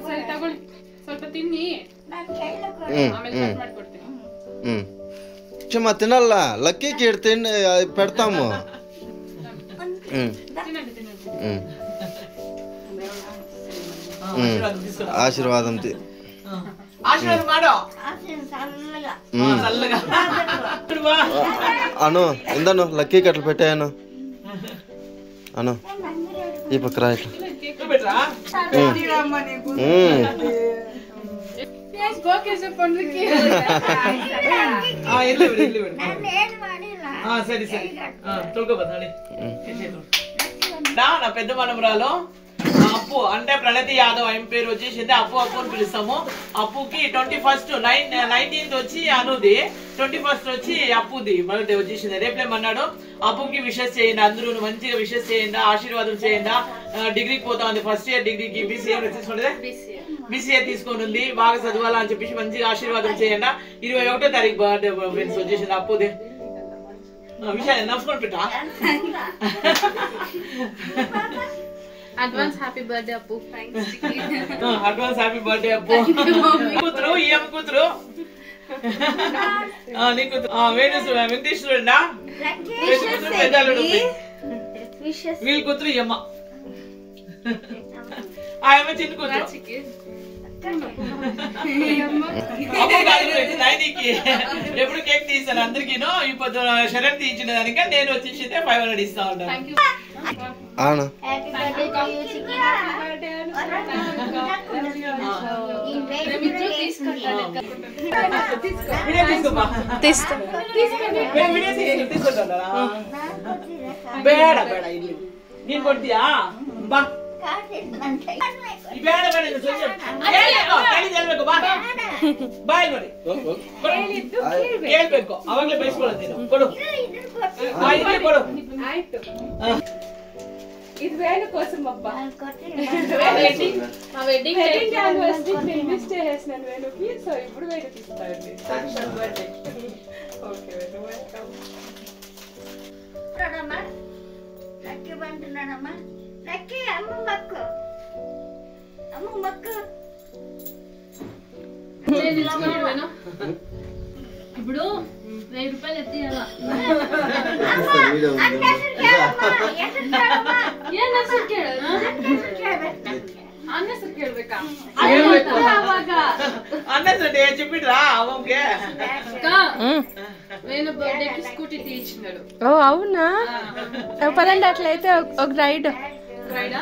ಸರಿ ತಗೊಳ್ಳಿ ಸ್ವಲ್ಪ ತಿನ್ನಿ ಆಮೇಲೆ ಕಟ್ ಮಾಡ್ಕೊಡ್ತೀನಿ ಚಮ್ಮ ತಿನ್ನಲ್ಲ ಲಕ್ಕಿ ಕೇಳ್ತೀನಿ పెడతాము ఆశీర్వాదం అను ఎందను లక్కీ కట్టలు పెట్టాను అను ఈ పక్క రా నా పెద్ద మనమరాలు అప్పు అంటే ప్రణతి యాదవ్ ఆయన పేరు వచ్చేసింది అప్పు అప్పు అని పిలుస్తాము అప్పుకి 21st 19th వచ్చి అనుది 21st వచ్చి అప్పుది బర్త్డే వచ్చేసింది రేపేమన్నాడు అప్పుకి విషెస్ చేయండి అందరూ మంచిగా విషెస్ చేయండి ఆశీర్వాదం చేయండి డిగ్రీకి పోతా ఉంది ఫస్ట్ ఇయర్ డిగ్రీకి బీసీఏ తీసుకుంటే బీసీఏ తీసుకొని ఉంది బాగా చదవాలా అని చెప్పేసి మంచిగా ఆశీర్వాదం చేయండి 21వ తారీఖు బర్త్డే ఫ్రెండ్స్ వచ్చేసింది అప్పుది విషయాన్ని నవ్వుకొని పెట్టా అడ్వాన్స్ హ్యాపీ బర్త్డే అప్పు అడ్వాన్స్ హ్యాపీ బర్త్డే అప్పు కూతురు ఈ అమ్మ కూతురు నీ కూతురు వెంకటేశ్వరుడా పెద్దలుడు వీళ్ళ కూతురు ఈ అమ్మ ఆ అమ్మ చిన్న కూతురు ఎప్పుడు కేక్ తీసాను అందరికీను ఇప్పుడు శరణ్ తీయించిన దానిక నేను వచ్చేసి 500 ఇస్తా ఉంటాను ಬೇಡ ಬೇಡ ಇಲ್ಲಿ ನೀನ್ ಕೊಡ್ತೀಯಾ ಬಾ ಬೇಡ ಬೇಡ ಬಾಯ್ ನೋಡಿ ಕೇಳ್ಬೇಕು ಅವಾಗ್ಲೇ ಬಯಸ್ಕೊಳ್ಳೋದು ನೀನು ಕೊಡು ಕೊಡು ಆಯ್ತು ಇದು వేణు కోసం అబ్బా మా వెడ్డింగ్ యానివర్సరీ మిస్ చేసేసాను వేణుకి సో ఇప్పుడు వేణు తీస్తానండి సాక్షాత్ బర్త్డే ఓకే వేణు వెల్కమ్ రాడమ్మా లక్కీ బంటున్నాడమ్మా లక్కీ అమ్మ మక్కు ఇప్పుడు 1000 రూపాయలు ఎత్తియాలా చెప్పిడ్రా అవ్వకే నేను బర్త్డేకి స్కూటీ తీయించినాడు ఓ అవునా పదండి అట్లయితే ఒక రైడ్ రైడా